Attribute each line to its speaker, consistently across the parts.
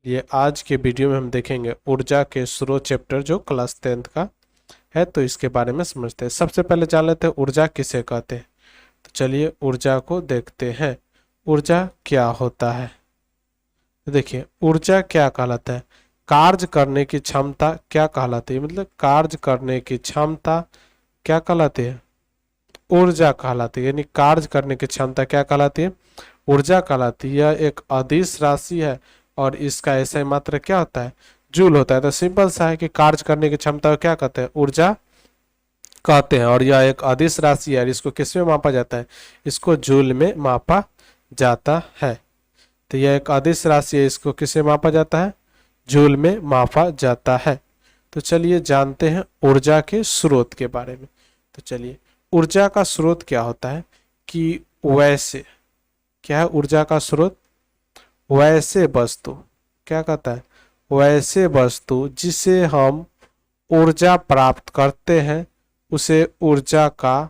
Speaker 1: ये आज के वीडियो में हम देखेंगे ऊर्जा के स्रोत चैप्टर जो क्लास 10th का है, तो इसके बारे में समझते हैं। सबसे पहले जान लेते हैं ऊर्जा किसे कहते हैं। तो चलिए ऊर्जा को देखते हैं। ऊर्जा क्या होता है? तो देखिए ऊर्जा क्या कहलाता है? कार्य करने की क्षमता क्या कहलाती है? मतलब कार्य करने की क्षमता क्या कहलाती है? ऊर्जा कहलाती है। यानी कार्य करने की क्षमता क्या कहलाती है? ऊर्जा कहलाती है। यह एक अदिश राशि है और इसका ऐसा मात्रा क्या होता है? जूल होता है। तो सिंपल सा है कि कार्य करने की क्षमता को क्या कहते हैं? ऊर्जा कहते हैं। और यह एक अदिश राशि है। इसको किस में मापा जाता है? इसको जूल में मापा जाता है। तो यह एक अदिश राशि है, इसको किससे मापा जाता है? जूल में मापा जाता है। तो चलिए जानते हैं ऊर्जा के स्रोत के बारे में। तो चलिए ऊर्जा का स्रोत क्या होता है कि वैसे क्या है ऊर्जा का स्रोत? वैसे वस्तु क्या कहता है? वैसे वस्तु जिसे हम ऊर्जा प्राप्त करते हैं उसे ऊर्जा का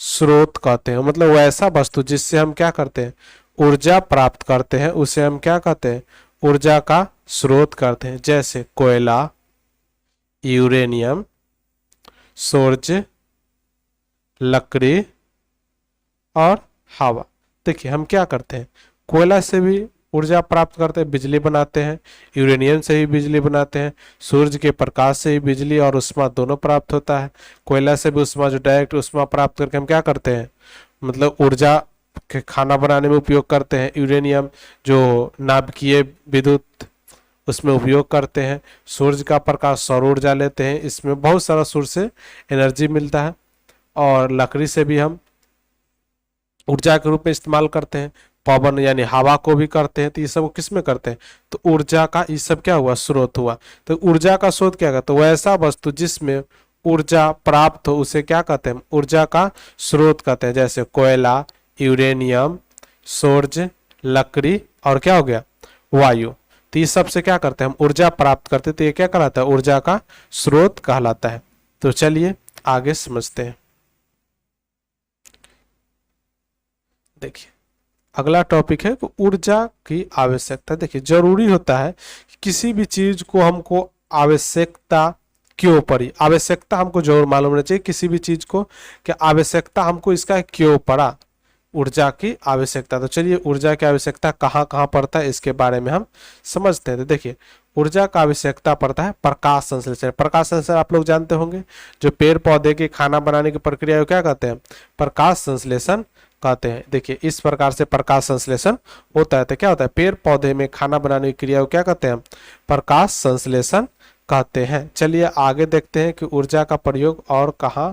Speaker 1: स्रोत कहते हैं। मतलब वैसा वस्तु जिससे हम क्या करते हैं? ऊर्जा प्राप्त करते हैं उसे हम क्या कहते हैं? ऊर्जा का स्रोत करते हैं। जैसे कोयला, यूरेनियम, सूर्य, लकड़ी और हवा। देखिए हम क्या करते हैं, कोयला से भी ऊर्जा प्राप्त करते हैं, बिजली बनाते हैं। यूरेनियम से ही बिजली बनाते हैं। सूर्य के प्रकाश से ही बिजली और उष्मा दोनों प्राप्त होता है। कोयला से भी उष्मा, जो डायरेक्ट उष्मा प्राप्त करके हम क्या करते हैं, मतलब ऊर्जा के खाना बनाने में उपयोग करते हैं। यूरेनियम जो नाभिकीय विद्युत उसमें उपयोग करते हैं। सूर्य का प्रकाश सौर ऊर्जा लेते हैं, इसमें बहुत सारा सूर्य से एनर्जी मिलता है। और लकड़ी से भी हम ऊर्जा के रूप में इस्तेमाल करते हैं। पवन यानी हवा को भी करते हैं। तो ये सब किस में करते हैं? तो ऊर्जा का ये सब क्या हुआ? स्रोत हुआ। तो ऊर्जा का स्रोत क्या कहते हैं? वैसा वस्तु जिसमें ऊर्जा प्राप्त हो उसे क्या कहते हैं? ऊर्जा का स्रोत कहते हैं। जैसे कोयला, यूरेनियम, सूर्य, लकड़ी और क्या हो गया? वायु। तो ये सब से क्या करते हैं? हम ऊर्जा प्राप्त करते हैं। तो ये क्या कहलाता है? ऊर्जा का स्रोत कहलाता है। तो चलिए आगे समझते हैं। देखिए अगला टॉपिक है ऊर्जा की आवश्यकता। देखिए जरूरी होता है किसी भी चीज को हमको आवश्यकता क्यों पड़ी, आवश्यकता हमको जरूर मालूम होना चाहिए किसी भी चीज को कि आवश्यकता हमको इसका क्यों पड़ा, ऊर्जा की आवश्यकता। तो चलिए ऊर्जा की आवश्यकता कहाँ कहाँ पड़ता है इसके बारे में हम समझते हैं। तो देखिए ऊर्जा का आवश्यकता पड़ता है प्रकाश संश्लेषण। प्रकाश संश्लेषण आप लोग जानते होंगे, जो पेड़ पौधे के खाना बनाने की प्रक्रिया को क्या कहते हैं? प्रकाश संश्लेषण कहते हैं। देखिए इस प्रकार से प्रकाश संश्लेषण होता है। तो क्या होता है? पेड़ पौधे में खाना बनाने की क्रिया को क्या कहते हैं? प्रकाश संश्लेषण कहते हैं। चलिए आगे देखते हैं कि ऊर्जा का प्रयोग और कहाँ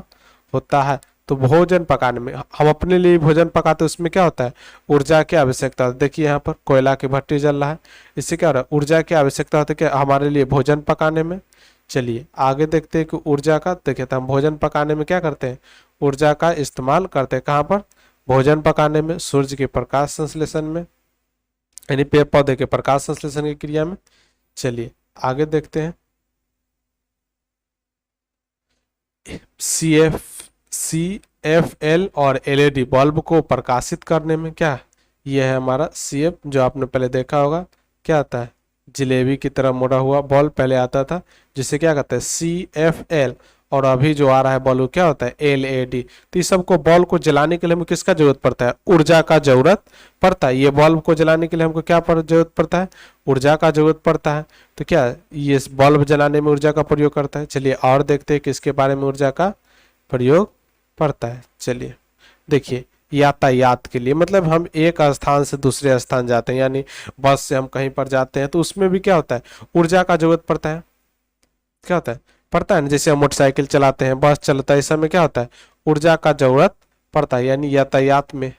Speaker 1: होता है। तो भोजन पकाने में, हम अपने लिए भोजन पकाते हैं, उसमें क्या होता है? ऊर्जा की आवश्यकता। देखिए यहाँ पर कोयला की भट्टी जल रहा है, इससे क्या हो रहा है? ऊर्जा की आवश्यकता होती है कि हमारे लिए भोजन पकाने में। चलिए आगे देखते हैं कि ऊर्जा का, देखिए तो हम भोजन पकाने में क्या करते हैं? ऊर्जा का इस्तेमाल करते हैं। कहाँ पर? भोजन पकाने में, सूर्य के प्रकाश संश्लेषण में, यानी पेड़ पौधे के प्रकाश संश्लेषण की क्रिया में। चलिए आगे देखते हैं। CFL और LED बल्ब को प्रकाशित करने में क्या, यह है हमारा CF, जो आपने पहले देखा होगा क्या आता है? जिलेबी की तरह मुड़ा हुआ बल्ब पहले आता था, जिसे क्या कहते हैं? CFL। और अभी जो आ रहा है बल्ब क्या होता है? LED। तो इस सबको बल्ब को जलाने के लिए हमें किसका जरूरत पड़ता है? ऊर्जा का जरूरत पड़ता है। ये बल्ब को जलाने के लिए हमको क्या जरूरत पड़ता है? ऊर्जा का जरूरत पड़ता है। तो क्या ये बल्ब जलाने में ऊर्जा का प्रयोग करता है। चलिए और देखते हैं किसके बारे में ऊर्जा का प्रयोग पड़ता है। चलिए देखिए यातायात के लिए, मतलब हम एक स्थान से दूसरे स्थान जाते हैं, यानी बस से हम कहीं पर जाते हैं, तो उसमें भी क्या होता है? ऊर्जा का जरूरत पड़ता है। क्या होता है? पड़ता है ना। जैसे हम मोटरसाइकिल चलाते हैं, बस चलता है, इस समय क्या होता है? ऊर्जा का जरूरत पड़ता है। यानी यातायात में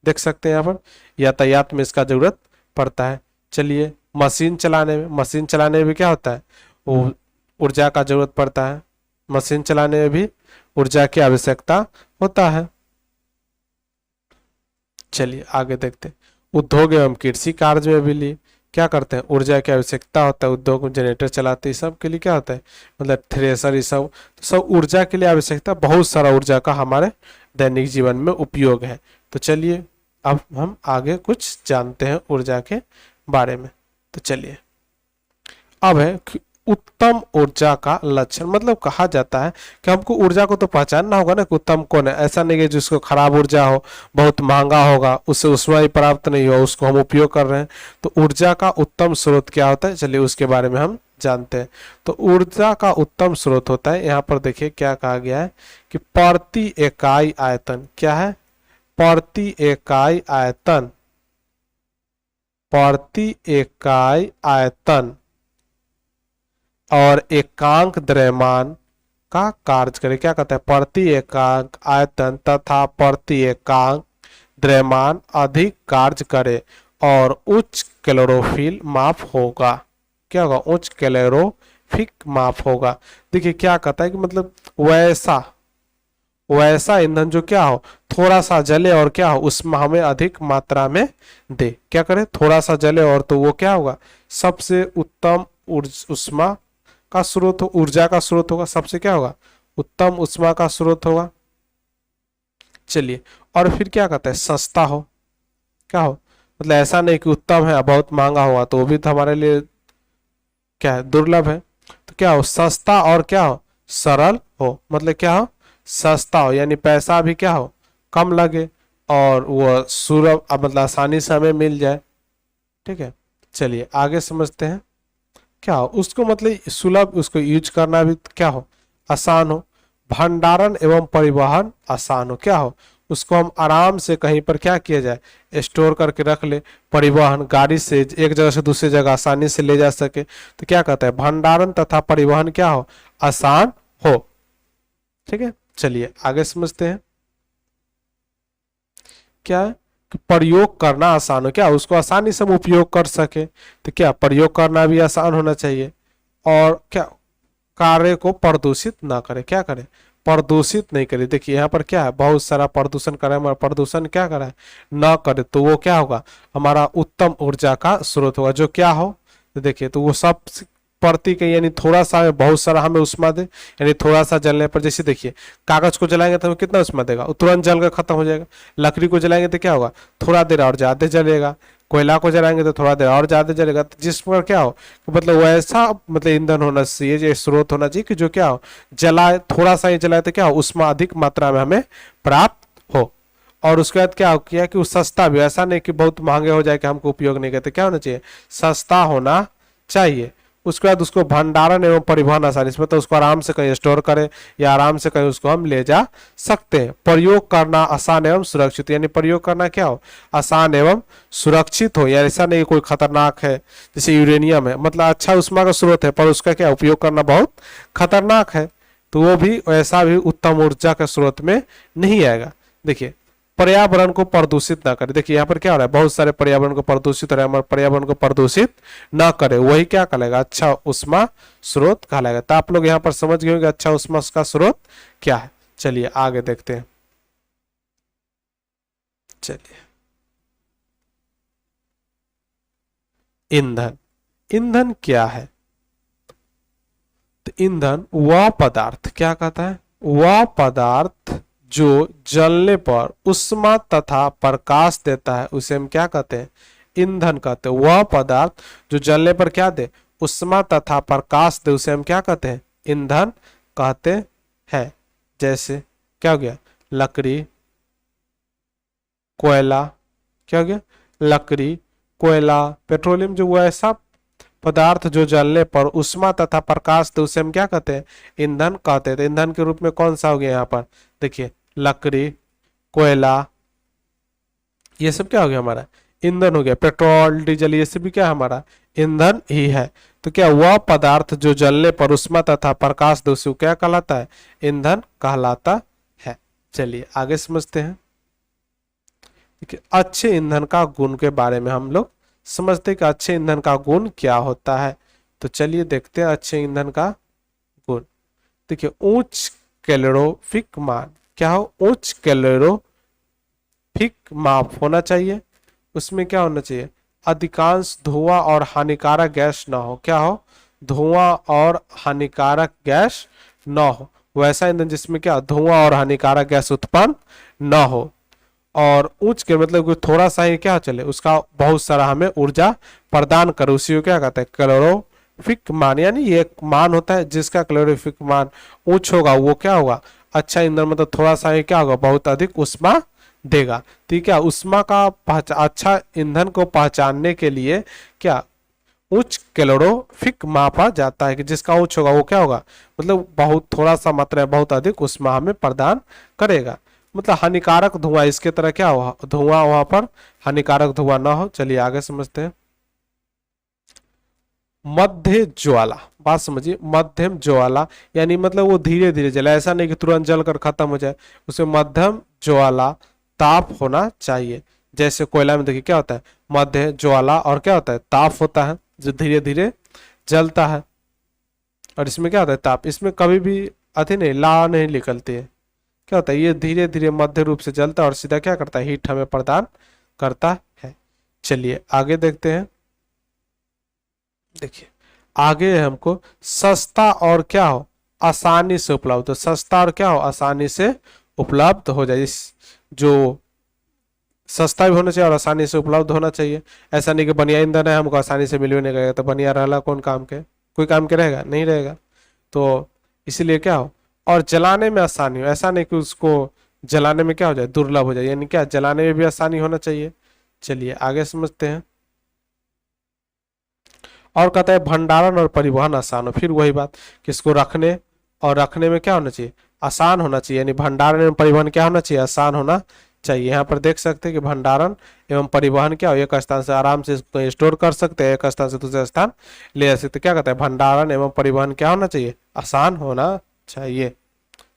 Speaker 1: देख सकते हैं यहाँ पर यातायात में इसका जरूरत पड़ता है। चलिए मशीन चलाने में भी क्या होता है? वो ऊर्जा का जरूरत पड़ता है। मशीन चलाने में भी ऊर्जा की आवश्यकता होता है। चलिए आगे देखते हैं। उद्योग एवं कृषि कार्य में भी क्या करते हैं? ऊर्जा की आवश्यकता होता है। उद्योग में जनरेटर चलाते हैं, सब के लिए क्या होता है? मतलब थ्रेसर, ये सब तो सब ऊर्जा के लिए आवश्यकता। बहुत सारा ऊर्जा का हमारे दैनिक जीवन में उपयोग है। तो चलिए अब हम आगे कुछ जानते हैं ऊर्जा के बारे में। तो चलिए अब है कि उत्तम ऊर्जा का लक्षण, मतलब कहा जाता है कि हमको ऊर्जा को तो पहचानना होगा ना कि उत्तम कौन है। ऐसा नहीं कि जिसको खराब ऊर्जा हो, बहुत महंगा होगा, उससे ऊष्मा ही प्राप्त नहीं हो, उसको हम उपयोग कर रहे हैं। तो ऊर्जा का उत्तम स्रोत क्या होता है, चलिए उसके बारे में हम जानते हैं। तो ऊर्जा का उत्तम स्रोत होता है, यहाँ पर देखिए क्या कहा गया है कि प्रति इकाई आयतन, क्या है, प्रति इकाई आयतन, प्रति इकाई आयतन और एकांक द्रव्यमान का कार्य करे। क्या कहता है, प्रति एकांक आयतन तथा प्रति एकांक द्रव्यमान अधिक कार्य करे और उच्च कैलोरीफिल माप होगा। क्या होगा, उच्च कैलोरीफिक माप होगा। देखिए क्या कहता है कि मतलब वैसा वैसा ईंधन जो क्या हो, थोड़ा सा जले और क्या हो, उसमें हमें अधिक मात्रा में दे। क्या करे, थोड़ा सा जले और तो वो क्या होगा, सबसे उत्तम उष्मा का स्रोत हो, ऊर्जा का स्रोत होगा, सबसे क्या होगा, उत्तम उष्मा का स्रोत होगा। चलिए और फिर क्या कहता है, सस्ता हो, क्या हो, मतलब ऐसा नहीं कि उत्तम है बहुत महंगा होगा, तो वो भी तो हमारे लिए क्या है, दुर्लभ है। तो क्या हो, सस्ता और क्या हो, सरल हो, मतलब क्या हो, सस्ता हो यानी पैसा भी क्या हो, कम लगे और वो सुलभ मतलब आसानी से हमें मिल जाए। ठीक है, चलिए आगे समझते हैं। क्या हो, उसको मतलब सुलभ, उसको यूज करना भी क्या हो, आसान हो। भंडारण एवं परिवहन आसान हो, क्या हो, उसको हम आराम से कहीं पर क्या किया जाए, स्टोर करके रख ले। परिवहन, गाड़ी से एक जगह से दूसरी जगह आसानी से ले जा सके। तो क्या कहता है, भंडारण तथा परिवहन क्या हो, आसान हो। ठीक है, चलिए आगे समझते हैं। क्या है, प्रयोग करना आसान हो, क्या उसको आसानी से हम उपयोग कर सके। तो क्या प्रयोग करना भी आसान होना चाहिए और क्या कार्य को प्रदूषित ना करे, क्या करे, प्रदूषित नहीं करे। देखिए यहाँ पर क्या है, बहुत सारा प्रदूषण करे, हमारा प्रदूषण क्या करे, ना करे, तो वो क्या होगा, हमारा उत्तम ऊर्जा का स्रोत होगा। जो क्या हो, तो देखिए तो वो सब प्रति के यानी थोड़ा सा में बहुत सारा हमें उष्मा दे, यानी थोड़ा सा जलने पर, जैसे देखिए कागज को जलाएंगे तो हमें कितना उष्मा देगा, वो तुरंत जल कर खत्म हो जाएगा। लकड़ी को जलाएंगे तो क्या होगा, थोड़ा देर और ज्यादा जलेगा। कोयला को जलाएंगे तो थोड़ा देर और ज्यादा जलेगा। तो जिस पर क्या हो, मतलब वैसा मतलब ईंधन होना चाहिए, जो स्रोत होना चाहिए कि जो क्या हो, जलाए, थोड़ा सा ही जलाए तो क्या हो, उष्मा अधिक मात्रा में हमें प्राप्त हो। और उसके बाद क्या किया कि वो सस्ता भी, ऐसा नहीं कि बहुत महंगे हो जाए कि हमको उपयोग नहीं करते। क्या होना चाहिए, सस्ता होना चाहिए। उसके बाद उसको भंडारण एवं परिवहन आसानी से, मतलब उसको आराम से कहीं स्टोर करें या आराम से कहीं उसको हम ले जा सकते हैं। प्रयोग करना आसान एवं सुरक्षित, यानी प्रयोग करना क्या हो, आसान एवं सुरक्षित हो, या ऐसा नहीं कोई खतरनाक है, जैसे यूरेनियम है, मतलब अच्छा उष्मा का स्रोत है पर उसका क्या उपयोग करना बहुत खतरनाक है, तो वो भी वैसा भी उत्तम ऊर्जा के स्रोत में नहीं आएगा। देखिए पर्यावरण को प्रदूषित ना करे। देखिए यहाँ पर क्या हो रहा है, बहुत सारे पर्यावरण को प्रदूषित हो रहा है, हमारे पर्यावरण को प्रदूषित ना करे, वही क्या कहलाएगा, अच्छा उष्मा स्रोत कहलाएगा। तो आप लोग यहाँ पर समझ गए होंगे अच्छा उष्मा का स्रोत क्या है। चलिए आगे देखते हैं। चलिए ईंधन, ईंधन क्या है, तो ईंधन वह पदार्थ, क्या कहता है, वह पदार्थ जो जलने पर उष्मा तथा प्रकाश देता है, उसे हम क्या कहते हैं, ईंधन कहते हैं। वह पदार्थ जो जलने पर क्या दे, उष्मा तथा प्रकाश दे, उसे हम क्या कहते हैं, ईंधन कहते हैं। जैसे क्या हो गया, लकड़ी, कोयला, क्या हो गया, लकड़ी, कोयला, पेट्रोलियम, जो वो ऐसा पदार्थ जो जलने पर उष्मा तथा प्रकाश दे, उसे हम क्या कहते हैं, ईंधन कहते हैं। तो ईंधन के रूप में कौन सा हो गया यहाँ पर, देखिए लकड़ी, कोयला, ये सब क्या हो गया, हमारा ईंधन हो गया। पेट्रोल, डीजल, ये सब भी क्या हमारा ईंधन ही है। तो क्या वह पदार्थ जो जलने पर उष्मा तथा प्रकाश दे, उसे क्या कहलाता है, ईंधन कहलाता है। चलिए आगे समझते हैं। अच्छे ईंधन का गुण के बारे में हम लोग समझते हैं कि अच्छे ईंधन का गुण क्या होता है। तो चलिए देखते हैं अच्छे ईंधन का गुण। देखिए उच्च कैलोरीफिक मान, क्या हो, उच्च कैलोरीफिक माप होना चाहिए। उसमें क्या होना चाहिए, अधिकांश धुआं और हानिकारक गैस ना हो, क्या हो, धुआं और हानिकारक गैस ना हो, वैसा ईंधन जिसमें क्या धुआं और हानिकारक गैस उत्पन्न ना हो। और उच्च के मतलब कि थोड़ा सा ही क्या चले, उसका बहुत सारा हमें ऊर्जा प्रदान करे, उसी को क्या कहते हैं कैलोरीफिक मान। यानी ये एक मान होता है जिसका कैलोरीफिक मान उच्च होगा वो क्या होगा, अच्छा ईंधन, मतलब थोड़ा सा ही क्या होगा, बहुत अधिक उष्मा देगा। ठीक है, उष्मा का अच्छा ईंधन को पहचानने के लिए क्या उच्च कैलोरीफिक मापा जाता है कि जिसका उच्च होगा वो क्या होगा, मतलब बहुत थोड़ा सा मात्रा में बहुत अधिक उष्मा हमें प्रदान करेगा। मतलब हानिकारक धुआं, इसके तरह क्या हुआ धुआं, वहां पर हानिकारक धुआं ना हो। चलिए आगे समझते हैं। मध्य ज्वाला, बात समझिए, मध्यम ज्वाला यानी मतलब वो धीरे धीरे जले, ऐसा नहीं कि तुरंत जलकर खत्म हो जाए, उसे मध्यम ज्वाला ताप होना चाहिए। जैसे कोयला में देखिए क्या होता है, मध्य ज्वाला और क्या होता है ताप होता है, जो धीरे धीरे जलता है। और इसमें क्या होता है ताप, इसमें कभी भी अति नहीं ला नहीं निकलती है, क्या होता है ये धीरे धीरे मध्य रूप से जलता है और सीधा क्या करता है हीट हमें प्रदान करता है। चलिए आगे देखते हैं। देखिए आगे हमको सस्ता और क्या हो आसानी से उपलब्ध, तो सस्ता और क्या हो आसानी से उपलब्ध हो जाए, इस जो सस्ता भी होना चाहिए और आसानी से उपलब्ध होना चाहिए। ऐसा नहीं कि बढ़िया ईंधन है हमको आसानी से मिल भी नहीं करेगा, तो बढ़िया रहला कौन काम के, कोई काम के रहेगा नहीं रहेगा। तो इसीलिए क्या हो और जलाने में आसानी हो, ऐसा नहीं कि उसको जलाने में क्या हो जाए दुर्लभ हो जाए, यानी क्या जलाने में भी आसानी होना चाहिए। चलिए आगे समझते हैं। और कहता है भंडारण और परिवहन आसान हो, फिर वही बात कि इसको रखने और रखने में क्या होना चाहिए आसान होना चाहिए, यानी भंडारण एवं परिवहन क्या होना चाहिए आसान होना चाहिए। यहाँ पर देख सकते हैं कि भंडारण एवं परिवहन क्या हो, एक स्थान से आराम से इसको स्टोर कर सकते हैं, एक स्थान से दूसरे स्थान ले जा सकते। क्या कहता है भंडारण एवं परिवहन क्या होना चाहिए आसान होना चाहिए।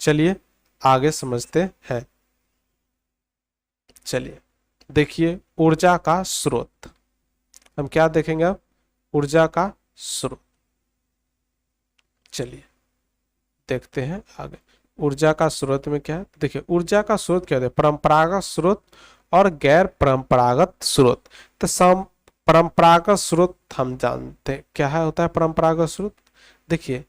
Speaker 1: चलिए आगे समझते हैं। चलिए देखिए ऊर्जा का स्रोत, हम क्या देखेंगे अब ऊर्जा का स्रोत। चलिए देखते हैं आगे ऊर्जा का स्रोत में क्या है। देखिए ऊर्जा का स्रोत क्या होता है परंपरागत स्रोत और गैर परंपरागत स्रोत। तो परंपरागत स्रोत हम जानते हैं क्या है होता है परंपरागत स्रोत। देखिए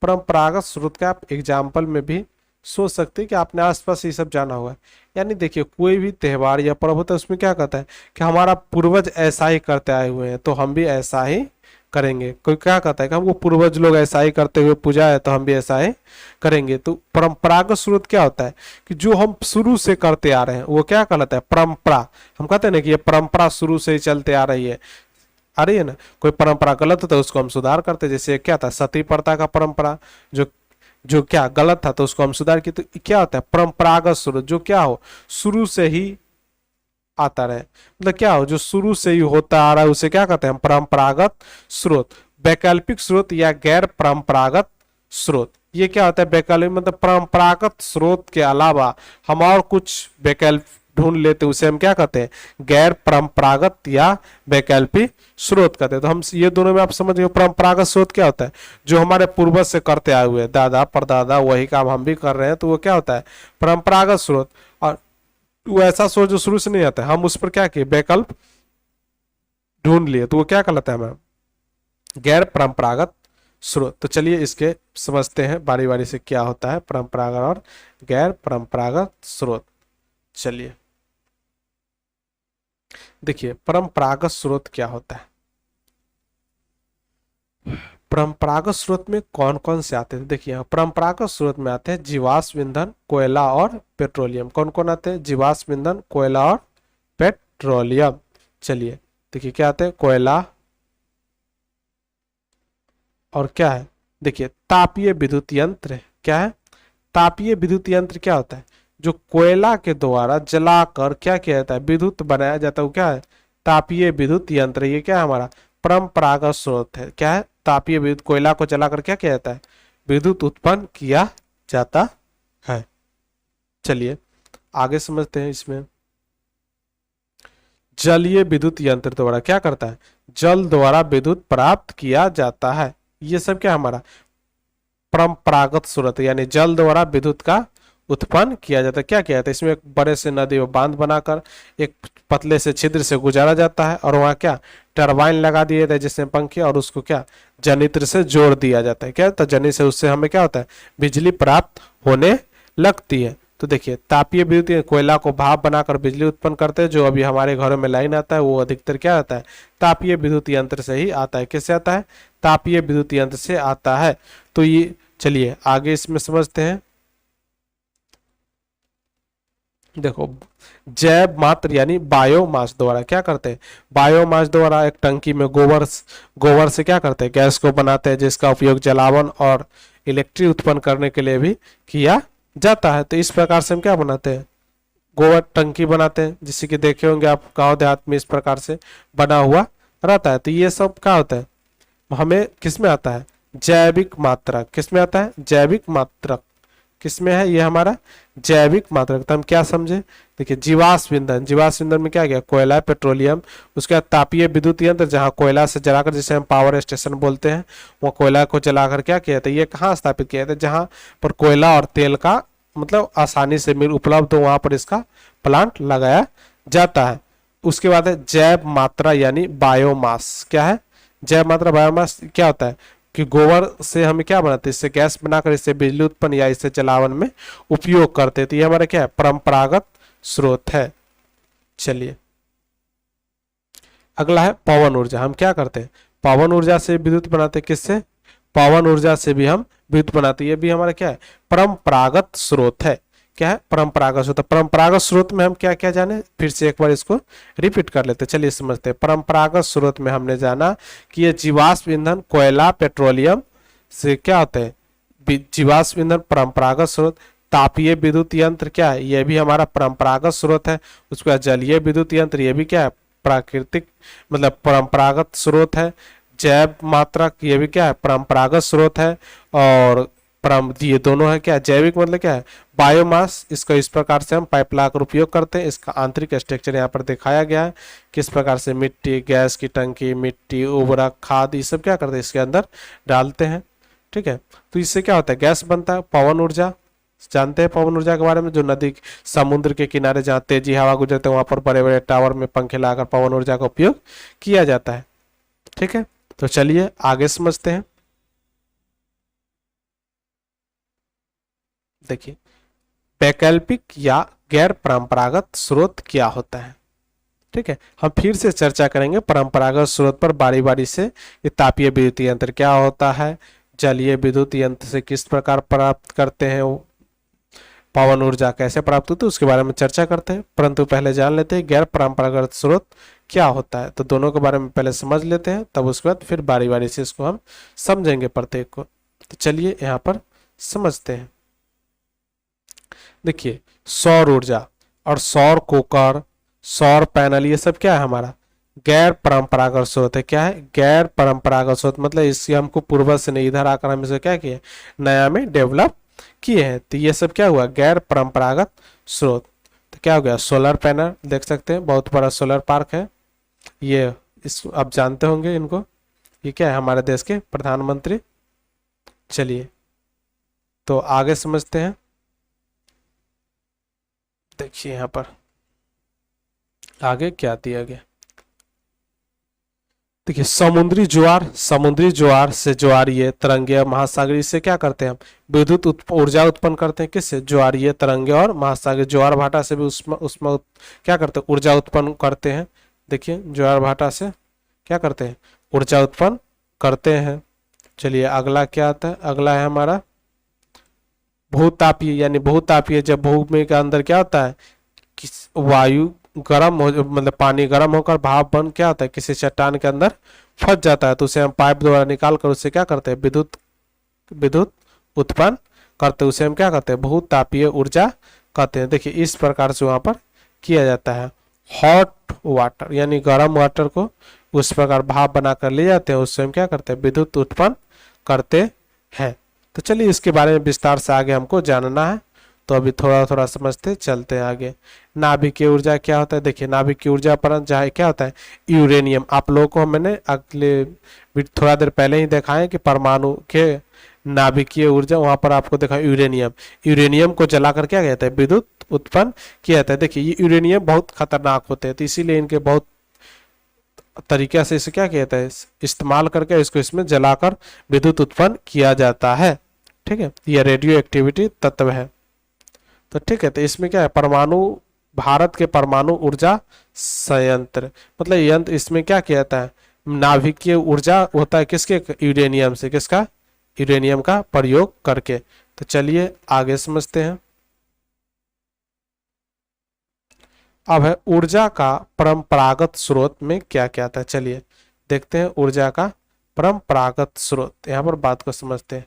Speaker 1: परंपरागत स्रोत का आप एग्जाम्पल में भी सोच सकते हैं कि आपने आसपास ये सब जाना हुआ है। यानी देखिए कोई भी त्योहार या पर्व होता है उसमें क्या कहता है कि हमारा पूर्वज ऐसा ही करते आए हुए हैं तो हम भी ऐसा ही करेंगे। कोई क्या कहता है कि हमको पूर्वज लोग ऐसा ही करते हुए पूजा है तो हम भी ऐसा ही करेंगे। तो परंपरागत स्रोत क्या होता है कि जो हम शुरू से करते आ रहे हैं वो क्या कहलाता है परंपरा। हम कहते हैं ना कि ये परंपरा शुरू से ही चलते आ रही है, आ रही है ना। कोई परंपरा गलत होता है उसको हम सुधार करते हैं, जैसे क्या था सती प्रथा का परंपरा जो जो क्या गलत था तो उसको हम सुधार किए। तो क्या होता है परंपरागत स्रोत जो क्या हो शुरू से ही आता रहे, मतलब क्या हो जो शुरू से ही होता आ रहा है उसे क्या कहते हैं हम परंपरागत स्रोत। वैकल्पिक स्रोत या गैर परंपरागत स्रोत, ये क्या होता है वैकल्पिक मतलब परंपरागत स्रोत के अलावा हम और कुछ वैकल्प ढूंढ लेते उसे हम क्या कहते हैं गैर परंपरागत या वैकल्पिक स्रोत कहते हैं। तो हम ये दोनों में आप समझ गए परंपरागत स्रोत क्या होता है जो हमारे पूर्वज से करते आए हुए दादा परदादा वही काम हम भी कर रहे हैं तो वो क्या होता है परंपरागत स्रोत। और वो ऐसा स्रोत जो शुरू से नहीं आता है हम उस पर क्या किए वैकल्प ढूंढ लिए तो वो क्या कहलाता है हमें गैर परंपरागत स्रोत। तो चलिए इसके समझते हैं बारी बारी से क्या होता है परंपरागत और गैर परंपरागत स्रोत। चलिए देखिए परंपरागत स्रोत क्या होता है। परंपरागत स्रोत में कौन कौन से आते हैं देखिए परंपरागत स्रोत में आते हैं जीवाश्म ईंधन कोयला और पेट्रोलियम। कौन कौन आते हैं जीवाश्म ईंधन कोयला और पेट्रोलियम। चलिए देखिए क्या आते हैं कोयला और क्या है देखिए तापीय विद्युत यंत्र। क्या है तापीय विद्युत यंत्र क्या होता है जो कोयला के द्वारा जलाकर क्या किया जाता है विद्युत बनाया जाता है वो क्या है तापीय विद्युत यंत्र। ये क्या है हमारा परंपरागत स्रोत है। क्या है तापीय विद्युत कोयला को जलाकर क्या किया जाता है विद्युत उत्पन्न किया जाता है। चलिए आगे समझते हैं इसमें जलीय विद्युत यंत्र द्वारा क्या करता है जल द्वारा विद्युत प्राप्त किया जाता है। ये सब क्या हमारा परंपरागत स्रोत यानी जल द्वारा विद्युत का उत्पन्न किया जाता है। क्या किया जाता है इसमें एक बड़े से नदी में बांध बनाकर एक पतले से छिद्र से गुजारा जाता है और वहां क्या टरबाइन लगा दिए जाते हैं जिसमें पंखे और उसको क्या जनित्र से जोड़ दिया जाता है। क्या तो जनित्र से उससे हमें क्या होता है बिजली प्राप्त होने लगती है। तो देखिए तापीय विद्युत कोयला को भाप बनाकर बिजली उत्पन्न करते हैं। जो अभी हमारे घरों में लाइन आता है वो अधिकतर क्या आता है, तापीय विद्युत यंत्र से ही आता है। किससे आता है, तापीय विद्युत यंत्र से आता है। तो ये चलिए आगे इसमें समझते हैं। देखो जैव मात्र यानी बायोमास द्वारा क्या करते हैं, बायोमास द्वारा एक टंकी में गोबर से क्या करते हैं, गैस को बनाते हैं, जिसका उपयोग जलावन और इलेक्ट्रिक उत्पन्न करने के लिए भी किया जाता है। तो इस प्रकार से हम क्या बनाते हैं, गोबर टंकी बनाते हैं, जिससे कि देखे होंगे आप गांव देहात में इस प्रकार से बना हुआ रहता है। तो ये सब क्या होता है, हमें किस में आता है, जैविक मात्रक। किस में आता है, जैविक मात्रक। किस में है ये हमारा जैविक मात्रक। तो हम क्या समझे, देखिए जीवाश्म ईंधन, जीवाश्म ईंधन में क्या गया, कोयला, पेट्रोलियम। उसके बाद तापीय विद्युत यंत्र, जहाँ कोयला से जलाकर, जिसे हम पावर स्टेशन बोलते हैं, वो कोयला को जलाकर क्या किया था, ये कहाँ स्थापित किया था, जहाँ पर कोयला और तेल का मतलब आसानी से मिल उपलब्ध हो, वहां पर इसका प्लांट लगाया जाता है। उसके बाद है जैव मात्रा यानी बायोमास। क्या है, जैव मात्रा बायोमास क्या होता है कि गोबर से हमें क्या बनाते हैं, इससे गैस बनाकर इससे बिजली उत्पन्न या इससे जलावन में उपयोग करते हैं। तो ये हमारा क्या है, परंपरागत स्रोत है। चलिए अगला है पवन ऊर्जा। हम क्या करते हैं, पवन ऊर्जा से विद्युत बनाते हैं। किससे, पवन ऊर्जा से भी हम विद्युत बनाते हैं। ये भी हमारा क्या है, परंपरागत स्रोत है। क्या है, परंपरागत स्रोत। परंपरागत स्रोत में हम क्या क्या जाने, फिर से एक बार इसको रिपीट कर लेते हैं। चलिए समझते हैं। परंपरागत स्रोत में हमने जाना कि ये जीवाश्म ईंधन, कोयला, पेट्रोलियम से क्या होते हैं, जीवाश्म ईंधन परंपरागत स्रोत। तापीय विद्युत यंत्र क्या है, ये भी हमारा परंपरागत स्रोत है। उसके बाद जलीय विद्युत यंत्र, ये भी क्या है, प्राकृतिक मतलब परंपरागत स्रोत है। जैव मात्रक, ये भी क्या है, परंपरागत स्रोत है। और ये दोनों है क्या, जैविक मतलब क्या है, बायोमास। इसको इस प्रकार से हम पाइप लाकर उपयोग करते हैं। इसका आंतरिक स्ट्रक्चर यहाँ पर दिखाया गया है, किस प्रकार से मिट्टी, गैस की टंकी, मिट्टी, उर्वरक, खाद, ये सब क्या करते हैं, इसके अंदर डालते हैं। ठीक है, तो इससे क्या होता है, गैस बनता है। पवन ऊर्जा जानते हैं, पवन ऊर्जा के बारे में, जो नदी समुद्र के किनारे जहाँ तेजी हवा गुजरते हैं वहां पर बड़े बड़े टावर में पंखे लगाकर पवन ऊर्जा का उपयोग किया जाता है। ठीक है, तो चलिए आगे समझते हैं। देखिए वैकल्पिक या गैर परंपरागत स्रोत क्या होता है। ठीक है, हम फिर से चर्चा करेंगे परंपरागत स्रोत पर बारी बारी से। ये तापीय विद्युत यंत्र क्या होता है, जलीय विद्युत यंत्र से किस प्रकार प्राप्त करते हैं, वो पवन ऊर्जा कैसे प्राप्त होती है, उसके बारे में चर्चा करते हैं। परंतु पहले जान लेते हैं गैर परंपरागत स्रोत क्या होता है। तो दोनों के बारे में पहले समझ लेते हैं, तब उसके बाद फिर बारी बारी से इसको हम समझेंगे प्रत्येक को। तो चलिए यहाँ पर समझते हैं। देखिए सौर ऊर्जा और सौर कुकर, सौर पैनल, ये सब क्या है, हमारा गैर परंपरागत स्रोत है। क्या है, गैर परंपरागत स्रोत मतलब इससे हमको पूर्वज से नहीं, इधर आकर हम इसे क्या किए, नया में डेवलप किए हैं। तो ये सब क्या हुआ, गैर परंपरागत स्रोत। तो क्या हो गया, सोलर पैनल देख सकते हैं, बहुत बड़ा सोलर पार्क है ये, इस आप जानते होंगे इनको। ये क्या है, हमारे देश के प्रधानमंत्री। चलिए तो आगे समझते हैं। देखिए यहाँ पर आगे क्या दिया गया। देखिए समुद्री ज्वार, समुद्री ज्वार से ज्वारीय, तरंगीय, महासागरीय से क्या करते हैं हम, विद्युत ऊर्जा उत्पन्न करते हैं। किससे, ज्वारीय, तरंगीय और महासागरीय। ज्वार भाटा से भी उसमें क्या करते हैं, ऊर्जा उत्पन्न करते हैं। देखिए ज्वार भाटा से क्या करते हैं, ऊर्जा उत्पन्न करते हैं। चलिए अगला क्या आता है, अगला है हमारा भूतापीय, यानी भूतापीय, जब भूमि के अंदर क्या होता है, वायु गर्म हो, मतलब पानी गर्म होकर भाप बन क्या होता है, किसी चट्टान के अंदर फंस जाता है। तो उसे हम पाइप द्वारा निकाल कर उससे क्या करते हैं, विद्युत उत्पन्न करते हैं। उसे हम क्या कहते हैं, भूतापीय ऊर्जा कहते हैं। देखिए इस प्रकार से वहां पर किया जाता है। हॉट वाटर यानी गर्म वाटर को उस प्रकार भाप बनाकर ले जाते हैं, उससे हम क्या करते हैं, विद्युत उत्पन्न करते हैं। तो चलिए इसके बारे में विस्तार से आगे हमको जानना है, तो अभी थोड़ा थोड़ा समझते चलते हैं आगे। नाभिकीय ऊर्जा क्या होता है, देखिए नाभिकीय ऊर्जा पर जहाँ क्या होता है, यूरेनियम। आप लोगों को मैंने अगले थोड़ा देर पहले ही देखा है कि परमाणु के नाभिकीय ऊर्जा, वहां पर आपको देखा यूरेनियम। यूरेनियम को जलाकर क्या कहते हैं, विद्युत उत्पन्न किया जाता है। देखिए ये यूरेनियम बहुत खतरनाक होते हैं, तो इसीलिए इनके बहुत तरीके से इसे क्या कहता है, इस्तेमाल करके इसको इसमें जलाकर विद्युत उत्पन्न किया जाता है। ठीक है, यह रेडियो एक्टिविटी तत्व है। तो ठीक है, तो इसमें क्या है, परमाणु, भारत के परमाणु ऊर्जा संयंत्र, मतलब यंत्र, इसमें क्या किया जाता है, नाभिकीय ऊर्जा होता है किसके, यूरेनियम से, किसका, यूरेनियम का प्रयोग करके। तो चलिए आगे समझते हैं। अब है ऊर्जा का परंपरागत स्रोत में क्या क्या था, चलिए देखते हैं ऊर्जा का परंपरागत स्रोत। यहाँ पर बात को समझते हैं।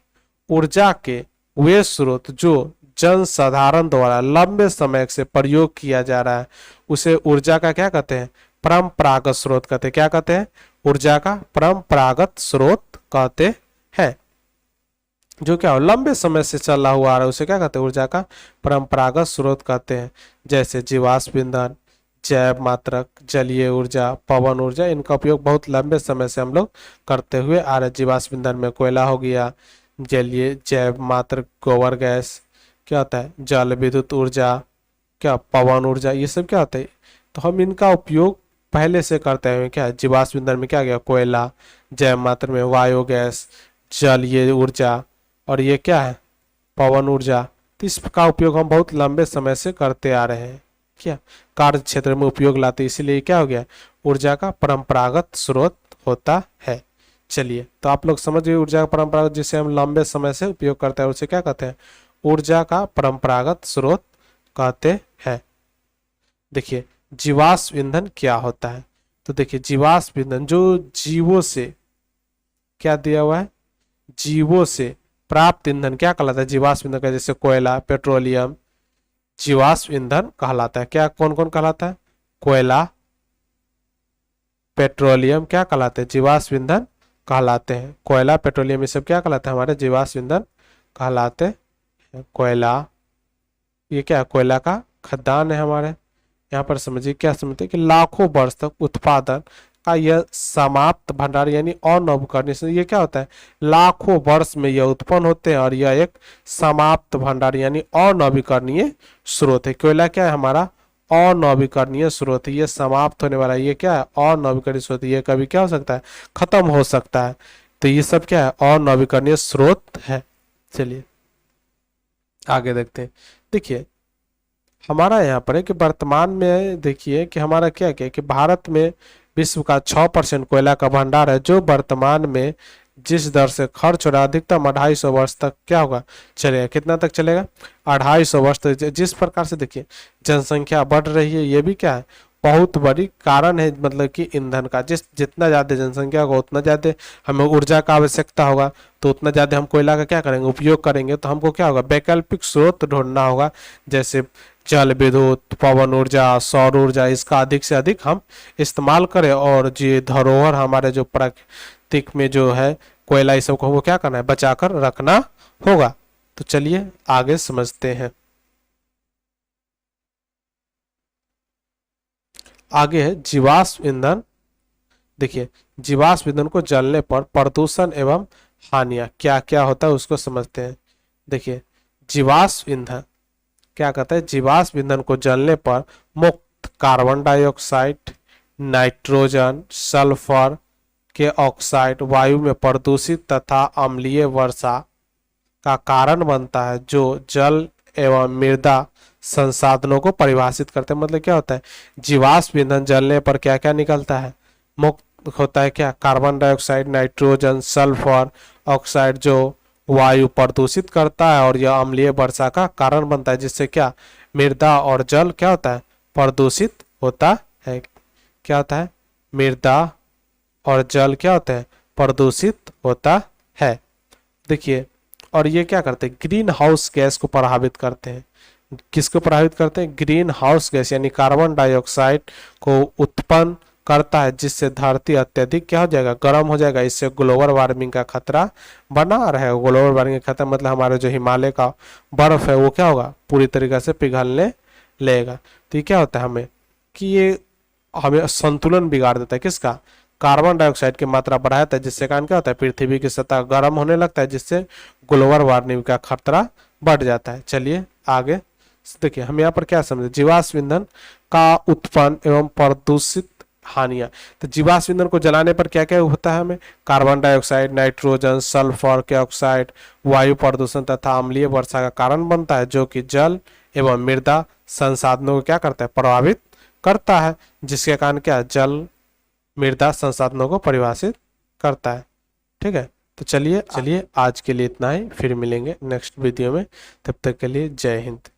Speaker 1: ऊर्जा के वे स्रोत जो जनसाधारण द्वारा लंबे समय से प्रयोग किया जा रहा है उसे ऊर्जा का क्या कहते हैं, परंपरागत स्रोत कहते हैं। क्या कहते हैं, ऊर्जा का परंपरागत स्रोत कहते हैं। जो क्या हो, लंबे समय से चला हुआ आ रहा है उसे क्या कहते हैं, ऊर्जा का परंपरागत स्रोत कहते हैं। जैसे जीवाश्म ईंधन, जैव मात्रक, जलीय ऊर्जा, पवन ऊर्जा, इनका उपयोग बहुत लंबे समय से हम लोग करते हुए आ रहे हैं। जीवाश्म ईंधन में कोयला हो गया, जलीय जैव मात्रक गोबर गैस, क्या होता है, जल विद्युत ऊर्जा, क्या पवन ऊर्जा, ये सब क्या होता है। तो हम इनका उपयोग पहले से करते हैं। क्या जीवाश्म ईंधन में क्या गया, कोयला, जैव मात्रक में वायु गैस, जलीय ऊर्जा, और ये क्या है, पवन ऊर्जा। तो इसका उपयोग हम बहुत लंबे समय से करते आ रहे हैं, क्या कार्य क्षेत्र में उपयोग लाते, इसीलिए क्या हो गया, ऊर्जा का परंपरागत स्रोत होता है। चलिए, तो आप लोग समझ गए ऊर्जा का परंपरागत, जिसे हम लंबे समय से उपयोग करते हैं उसे क्या कहते हैं, ऊर्जा का परंपरागत स्रोत कहते हैं। देखिए जीवाश्म ईंधन क्या होता है, तो देखिए जीवाश्म ईंधन जो जीवों से, क्या दिया हुआ है, जीवों से प्राप्त ईंधन क्या कहलाता है, जीवाश्म ईंधन का, जैसे कोयला, पेट्रोलियम, जीवाश्म ईंधन कहलाता है। क्या कौन कौन कहलाता है, कोयला, पेट्रोलियम क्या कहलाते हैं, जीवाश्म ईंधन कहलाते हैं। कोयला, पेट्रोलियम, ये सब क्या कहलाते हैं, हमारे जीवाश्म ईंधन कहलाते हैं। कोयला, ये क्या है, कोयला का खदान है हमारे यहाँ पर। समझिए क्या समझते हैं कि लाखों वर्ष तक उत्पादन का यह समाप्त भंडार यानी अनवकरणीय, ये क्या होता है, लाखों वर्ष में यह उत्पन्न होते हैं और यह एक समाप्त भंडार यानी अनवीकरणीय स्रोत है। कोयला क्या है, हमारा अनवीकरणीय स्रोत है, ये समाप्त होने वाला है। ये क्या है, अनवीकरणीय स्रोत, ये कभी क्या हो सकता है, खत्म हो सकता है। तो ये सब क्या है, अनवीकरणीय स्रोत है। चलिए आगे देखते हैं। देखिए हमारा यहाँ पर है कि वर्तमान में देखिए कि हमारा क्या क्या है कि भारत में विश्व का 6% कोयला का भंडार है, जो वर्तमान में जिस दर से खर्च हो रहा है अधिकतम 250 वर्ष तक क्या होगा, चलेगा। कितना तक चलेगा, 250 वर्ष तक। जिस प्रकार से देखिए जनसंख्या बढ़ रही है, ये भी क्या है, बहुत बड़ी कारण है, मतलब कि ईंधन का। जितना ज़्यादा जनसंख्या होगा उतना ज़्यादा हमें ऊर्जा का आवश्यकता होगा, तो उतना ज़्यादा हम कोयला का क्या करेंगे, उपयोग करेंगे। तो हमको क्या होगा, वैकल्पिक स्रोत ढूंढना होगा, जैसे जल विद्युत, पवन ऊर्जा, सौर ऊर्जा, इसका अधिक से अधिक हम इस्तेमाल करें। और ये धरोहर हमारे जो प्राकृतिक में जो है कोयला, इस सबको हमको क्या करना है, बचाकर रखना होगा। तो चलिए आगे समझते हैं। आगे है जीवाश्म ईंधन। देखिए जीवाश्म ईंधन को जलने पर प्रदूषण एवं हानियां क्या क्या होता है उसको समझते हैं। देखिए जीवाश्म ईंधन क्या कहता है, जीवाश्म ईंधन को जलने पर मुक्त कार्बन डाइऑक्साइड, नाइट्रोजन, सल्फर के ऑक्साइड वायु में प्रदूषित तथा अम्लीय वर्षा का कारण बनता है, जो जल एवं मृदा संसाधनों को परिभाषित करते हैं। मतलब क्या होता है, जीवाश्म ईंधन जलने पर क्या क्या निकलता है, मुक्त होता है क्या, carbon dioxide, nitrogen, sulphur oxide, जो वायु प्रदूषित करता है और यह अम्लीय वर्षा का कारण बनता है, जिससे क्या मृदा और जल क्या होता है, प्रदूषित होता है। क्या होता है, मृदा और जल क्या होता है, प्रदूषित होता है। देखिए और ये क्या करते हैं, ग्रीन हाउस गैस को प्रभावित करते हैं। किसको प्रभावित करते हैं, ग्रीन हाउस गैस यानी कार्बन डाइऑक्साइड को उत्पन्न करता है, जिससे धरती अत्यधिक क्या हो जाएगा, गर्म हो जाएगा। इससे ग्लोबल वार्मिंग का खतरा बना रहेगा। ग्लोबल वार्मिंग का खतरा मतलब हमारे जो हिमालय का बर्फ है वो क्या होगा, पूरी तरीके से पिघलने लगेगा। तो ये क्या होता है हमें कि ये हमें संतुलन बिगाड़ देता है, किसका, कार्बन डाइऑक्साइड की मात्रा बढ़ाता है, जिससे कारण क्या होता है, पृथ्वी की सतह गर्म होने लगता है, जिससे ग्लोबल वार्मिंग का खतरा बढ़ जाता है। चलिए आगे देखिए, हम यहाँ पर क्या समझे, जीवाश्म ईंधन का उत्पन्न एवं प्रदूषित हानियां। तो जीवाश्म ईंधन को जलाने पर क्या क्या होता है हमें, कार्बन डाइऑक्साइड, नाइट्रोजन, सल्फर के ऑक्साइड वायु प्रदूषण तथा अम्लीय वर्षा का कारण बनता है, जो कि जल एवं मृदा संसाधनों को क्या करता है, प्रभावित करता है, जिसके कारण क्या, जल मृदा संसाधनों को परिभाषित करता है। ठीक है, तो चलिए आज के लिए इतना ही, फिर मिलेंगे नेक्स्ट वीडियो में। तब तक के लिए जय हिंद।